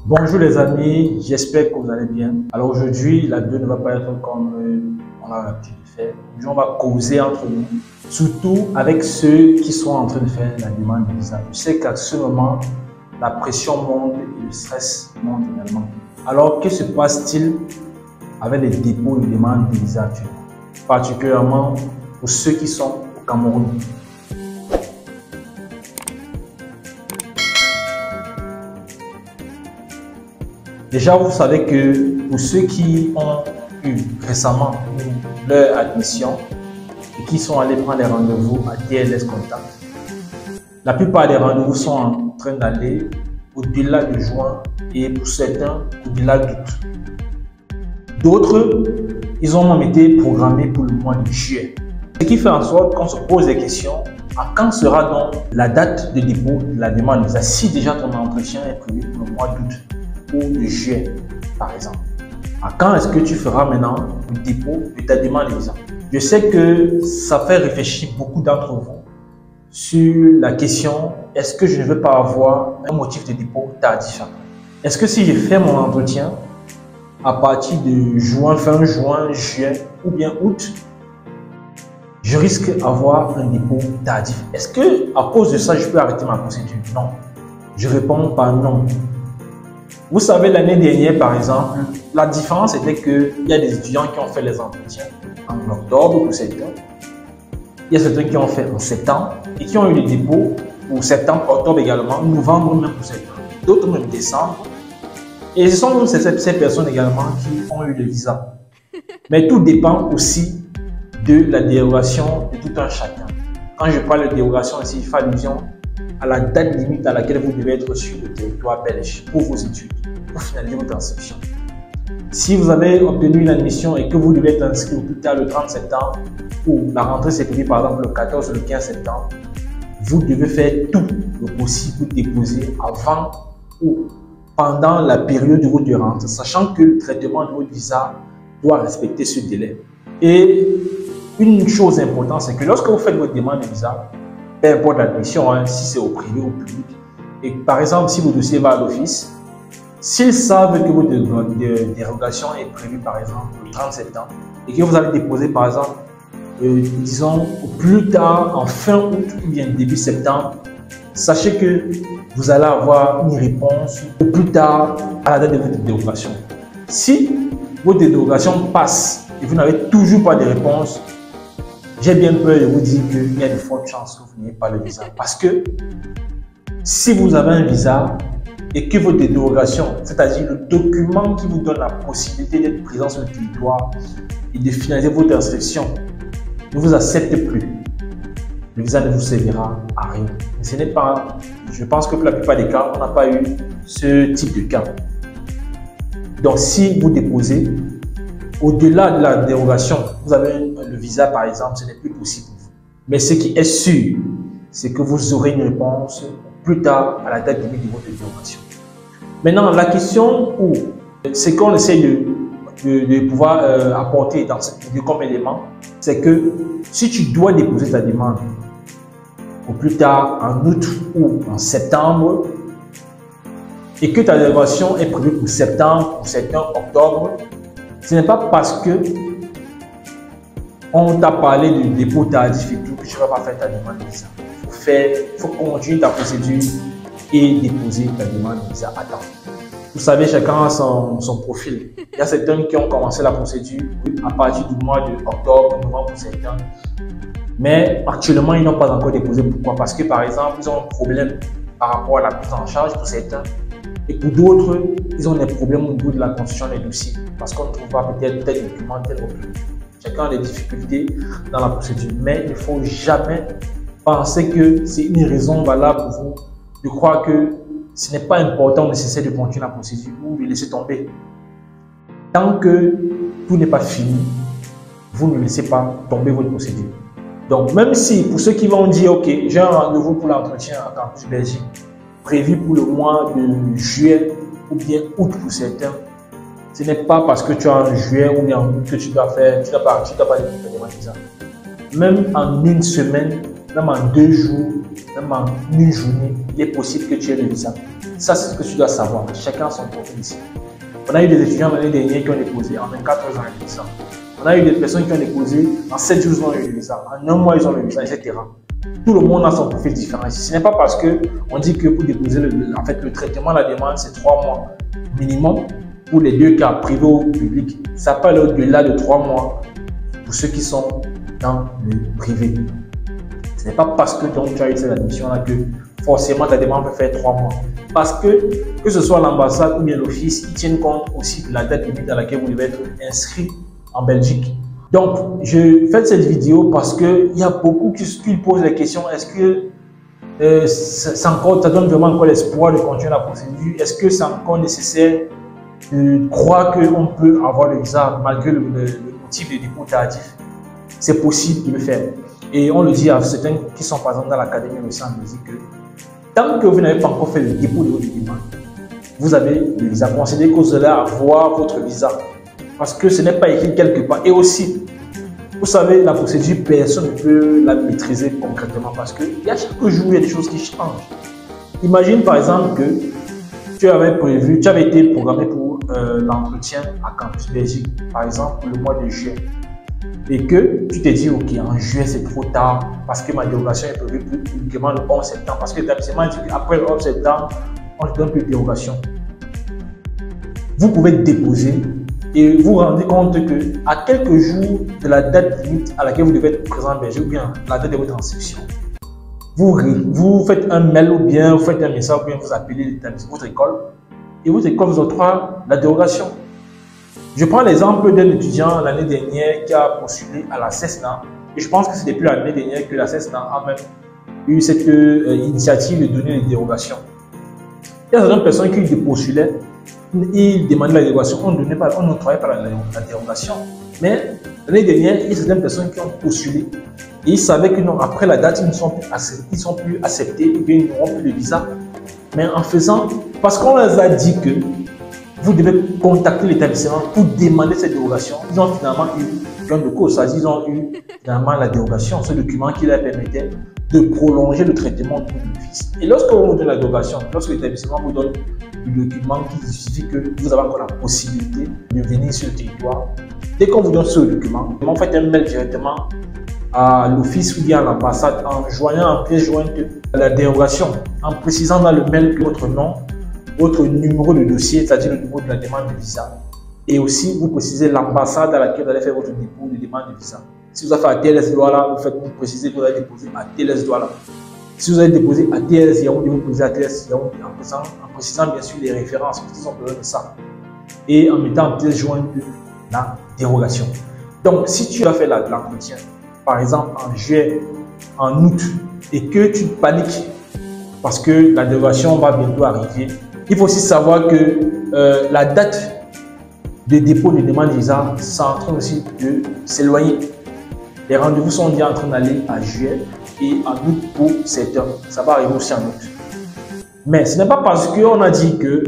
Bonjour les amis, j'espère que vous allez bien. Alors aujourd'hui, la vidéo ne va pas être comme on a l'habitude de faire. Aujourd'hui, on va causer entre nous, surtout avec ceux qui sont en train de faire la demande de visa. Je sais qu'à ce moment, la pression monte et le stress monte également. Alors, que se passe-t-il avec les dépôts de demande de visa actuellement, particulièrement pour ceux qui sont au Cameroun? Déjà, vous savez que pour ceux qui ont eu récemment leur admission et qui sont allés prendre des rendez-vous à TLS Contact, la plupart des rendez-vous sont en train d'aller au-delà de juin et pour certains, au-delà d'août. D'autres, ils ont même été programmés pour le mois de juillet. Ce qui fait en sorte qu'on se pose des questions. À quand sera donc la date de dépôt de la demande de visa si déjà ton entretien est prévu pour le mois d'août ou de juillet, par exemple? À quand est-ce que tu feras maintenant le dépôt de ta demande de visa? Je sais que ça fait réfléchir beaucoup d'entre vous sur la question, est-ce que je ne veux pas avoir un motif de dépôt tardif? Est-ce que si je fais mon entretien à partir de juin, fin juin, juillet ou bien août, je risque d'avoir un dépôt tardif? Est-ce que à cause de ça, je peux arrêter ma procédure? Non. Je réponds par non. Vous savez, l'année dernière, par exemple, la différence était qu'il y a des étudiants qui ont fait les entretiens en octobre pour certains. Il y a certains qui ont fait en septembre et qui ont eu le dépôt pour septembre, octobre également, novembre même pour certains, d'autres même décembre. Et ce sont ces personnes également qui ont eu le visa. Mais tout dépend aussi de la dérogation de tout un chacun. Quand je parle de dérogation ici, il fait allusion à la date limite à laquelle vous devez être sur le territoire belge pour vos études, pour finaliser votre inscription. Si vous avez obtenu une admission et que vous devez être inscrit au plus tard le 30 septembre, ou la rentrée s'est prévue par exemple le 14 ou le 15 septembre, vous devez faire tout le possible pour déposer avant ou pendant la période de votre rentrée, sachant que le traitement de votre visa doit respecter ce délai. Et une chose importante, c'est que lorsque vous faites votre demande de visa, peu importe l'admission, si c'est au privé ou au public, et par exemple, si votre dossier va à l'office, s'ils savent que votre dérogation est prévue par exemple le 30 septembre et que vous allez déposer par exemple, disons, au plus tard en fin août ou bien début septembre, sachez que vous allez avoir une réponse au plus tard à la date de votre dérogation. Si votre dérogation passe et vous n'avez toujours pas de réponse, j'ai bien peur de vous dire qu'il y a de fortes chances que vous n'ayez pas le visa. Parce que si vous avez un visa et que votre dérogation, c'est-à-dire le document qui vous donne la possibilité d'être présent sur le territoire et de finaliser votre inscription, ne vous accepte plus, le visa ne vous servira à rien. Mais ce n'est pas, je pense que pour la plupart des cas, on n'a pas eu ce type de cas. Donc si vous déposez, au-delà de la dérogation, vous avez le visa par exemple, ce n'est plus possible pour vous. Mais ce qui est sûr, c'est que vous aurez une réponse plus tard à la date limite de votre dérogation. Maintenant, la question où ce qu'on essaie de pouvoir apporter dans cette vidéo comme élément, c'est que si tu dois déposer ta demande au plus tard en août ou en septembre et que ta dérogation est prévue pour septembre, pour certains octobre, ce n'est pas parce que on t'a parlé du dépôt tardif et tout que tu ne vas pas faire ta demande de visa. Il faut continuer ta procédure et déposer ta demande de visa à temps. Vous savez, chacun a son profil. Il y a certains qui ont commencé la procédure à partir du mois d'octobre, novembre pour certains. Mais actuellement, ils n'ont pas encore déposé. Pourquoi? Parce que par exemple, ils ont un problème par rapport à la prise en charge pour certains. Et pour d'autres, ils ont des problèmes au niveau de la construction des dossiers. Parce qu'on ne trouve pas peut-être tel document, tel autre. Chacun a des difficultés dans la procédure. Mais il ne faut jamais penser que c'est une raison valable pour vous de croire que ce n'est pas important, nécessaire de continuer la procédure ou de laisser tomber. Tant que tout n'est pas fini, vous ne laissez pas tomber votre procédure. Donc, même si pour ceux qui vont dire, ok, j'ai un rendez-vous pour l'entretien à Campus Belgique, prévu pour le mois de juillet ou bien août pour certains, ce n'est pas parce que tu as en juillet ou bien en août que tu dois faire, tu dois pas déposer ta demande de visa. Même en une semaine, même en 2 jours, même en une journée, il est possible que tu aies le visa. Ça, c'est ce que tu dois savoir. Chacun son profil ici. On a eu des étudiants l'année dernière qui ont déposé en 24 heures, ils ont le visa. On a eu des personnes qui ont déposé en 7 jours, ils ont eu le visa. En un mois, ils ont le visa, etc. Tout le monde a son profil différent. Ce n'est pas parce qu'on dit que pour déposer le traitement de la demande, c'est 3 mois minimum pour les deux cas, privé ou public. Ça peut aller au-delà de 3 mois pour ceux qui sont dans le privé. Ce n'est pas parce que donc, tu as eu cette admission-là que forcément ta demande peut faire 3 mois. Parce que ce soit l'ambassade ou bien l'office, ils tiennent compte aussi de la date limite à laquelle vous devez être inscrit en Belgique. Donc, je fais cette vidéo parce qu'il y a beaucoup qui posent la question, est-ce que ça donne vraiment encore l'espoir de continuer la procédure? Est-ce que c'est encore nécessaire de croire qu'on peut avoir le visa malgré le motif de dépôt tardif? C'est possible de le faire. Et on le dit à certains qui sont par exemple dans l'académie aussi en Belgique que tant que vous n'avez pas encore fait le dépôt de votre demande, vous avez le visa. Considérez que vous allez avoir votre visa. Parce que ce n'est pas écrit quelque part. Et aussi, vous savez, la procédure, personne ne peut la maîtriser concrètement parce que chaque jour, il y a des choses qui changent. Imagine par exemple que tu avais été programmé pour l'entretien à Campus Belgique, par exemple, le mois de juillet. Et que tu te dis, ok, en juillet, c'est trop tard parce que ma dérogation est prévue uniquement le 11 septembre. Parce que l'établissement dit qu'après le 11 septembre, on ne donne plus de dérogation. Vous pouvez déposer et vous vous rendez compte que à quelques jours de la date limite à laquelle vous devez être présent en Belgique ou bien la date de votre inscription, vous faites un mail ou bien vous faites un message ou bien vous appelez l'établissement, votre école et votre école vous octroie la dérogation. Je prends l'exemple d'un étudiant l'année dernière qui a postulé à la CESNA et je pense que c'est depuis l'année dernière que la CESNA a même eu cette initiative de donner les dérogations. Il y a certaines personnes qui postulaient, ils demandaient la dérogation, on n'octroyait pas la dérogation. Mais l'année dernière, il y a certaines personnes qui ont postulé et ils savaient que non, après la date, ils ne sont plus acceptés ou bien ils n'auront plus de visa. Mais en faisant, parce qu'on leur a dit que vous devez contacter l'établissement pour demander cette dérogation, ils ont finalement eu gain de cause, ils ont eu finalement la dérogation, ce document qui leur permettait de prolonger le traitement de l'office. Et lorsque vous donne la dérogation, lorsque l'établissement vous donne le document qui justifie que vous avez encore la possibilité de venir sur le territoire, dès qu'on vous donne ce document, vous faites un mail directement à l'office ou bien à l'ambassade en joignant en pièce jointe la dérogation, en précisant dans le mail que votre nom, votre numéro de dossier, c'est-à-dire le numéro de la demande de visa. Et aussi, vous précisez l'ambassade à laquelle vous allez faire votre dépôt de demande de visa. Si vous avez fait à TLS Douala, vous précisez que vous allez déposer à TLS Douala. Si vous allez déposer à TLS Yaoundé, vous posez à TLS Yaoundé en précisant bien sûr les références, parce qu'ils ont besoin de ça. Et en mettant en pièce jointe la dérogation. Donc, si tu as fait l'entretien, par exemple en juillet, en août, et que tu paniques parce que la dérogation va bientôt arriver, il faut aussi savoir que la date de dépôt de demande de visa, c'est en train aussi de s'éloigner. Les rendez-vous sont déjà en train d'aller à juillet et en août pour certains. Ça va arriver aussi en août. Mais ce n'est pas parce qu'on a dit que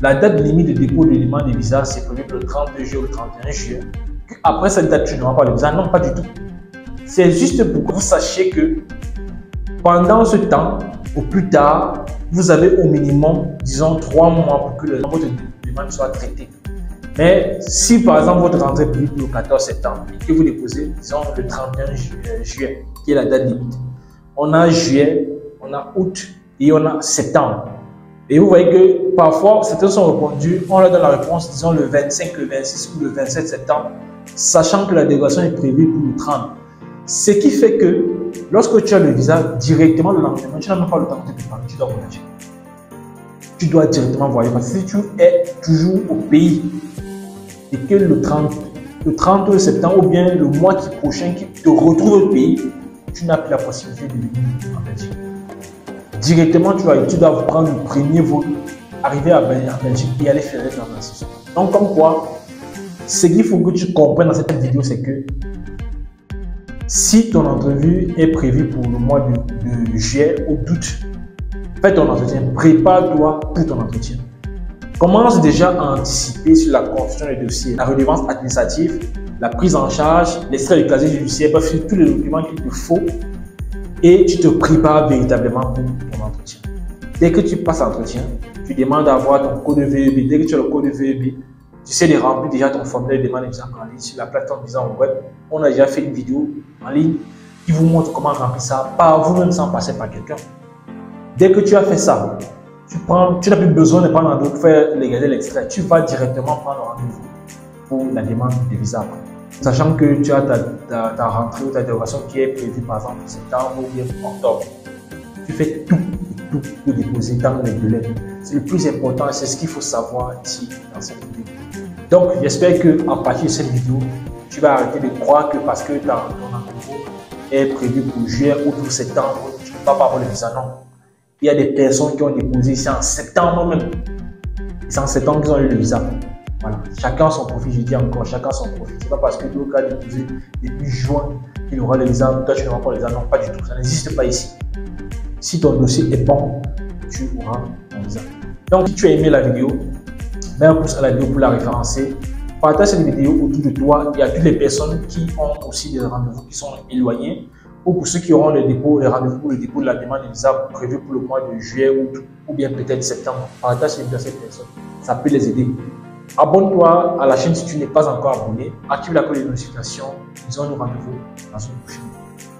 la date limite de dépôt de demande de visa, c'est prévu le 32 juillet ou le 31 juillet, qu'après cette date, tu n'auras pas le visa. Non, pas du tout. C'est juste pour que vous sachiez que pendant ce temps, au plus tard, vous avez au minimum, disons, 3 mois pour que votre demande soit traitée. Mais si par exemple votre rentrée est prévue le 14 septembre et que vous déposez, disons, le 31 juillet, qui est la date limite, on a juillet, on a août et on a septembre. Et vous voyez que parfois, certains sont répondus, on leur donne la réponse, disons, le 25, le 26 ou le 27 septembre, sachant que la dérogation est prévue pour le 30. Ce qui fait que lorsque tu as le visa, directement le lendemain, tu n'as même pas le temps de te préparer, tu dois voyager. Tu dois directement voyager parce que si tu es toujours au pays et que le 30 septembre ou bien le mois prochain qui te retrouve au pays, tu n'as plus la possibilité de venir en Belgique. Directement, tu dois prendre le premier vol, arriver en Belgique et aller faire les transactions. Donc, comme quoi, ce qu'il faut que tu comprennes dans cette vidéo, c'est que si ton entrevue est prévue pour le mois de juillet ou d'août, fais ton entretien, prépare-toi pour ton entretien. Commence déjà à anticiper sur la construction des dossiers, la redevance administrative, la prise en charge, l'extrait du casier judiciaire, bref, tous les documents qu'il te faut. et tu te prépares véritablement pour ton entretien. Dès que tu passes l'entretien, tu demandes à avoir ton code VEB. Dès que tu as le code VEB, tu sais de remplir déjà ton formulaire de demande d'examen en ligne sur la plateforme Bizan Web. On a déjà fait une vidéo en ligne qui vous montre comment remplir ça par vous-même sans passer par quelqu'un. Dès que tu as fait ça, tu n'as plus besoin de prendre rendez-vous pour faire légaliser l'extrait. Tu vas directement prendre rendez-vous pour la demande de visa. Sachant que tu as ta rentrée ou ta dérogation qui est prévue par exemple en septembre ou bien en octobre. Tu fais tout pour déposer dans les délais. C'est le plus important et c'est ce qu'il faut savoir ici dans cette vidéo. Donc, j'espère qu'à partir de cette vidéo, tu vas arrêter de croire que parce que ton rendez-vous est prévu pour juillet ou pour septembre, tu ne peux pas avoir le visa. Non. Il y a des personnes qui ont déposé ici en septembre même. C'est en septembre qu'ils ont eu le visa. Voilà. Chacun son profil, je dis encore, chacun son profil. Ce n'est pas parce que l'autre a déposé depuis juin qu'il aura le visa, toi tu n'auras pas le visa. Non, pas du tout. Ça n'existe pas ici. Si ton dossier est bon, tu auras ton visa. Donc, si tu as aimé la vidéo, mets un pouce à la vidéo pour la référencer. Partage cette vidéo autour de toi. Il y a toutes les personnes qui ont aussi des rendez-vous qui sont éloignés. Ou pour ceux qui auront les rendez-vous pour le dépôt de la demande de visa prévu pour le mois de juillet ou bien peut-être septembre. Partage cette vidéo à cette personne. Ça peut les aider. Abonne-toi à la chaîne si tu n'es pas encore abonné. Active la cloche de notification. Nous avons rendez-vous dans une prochaine vidéo.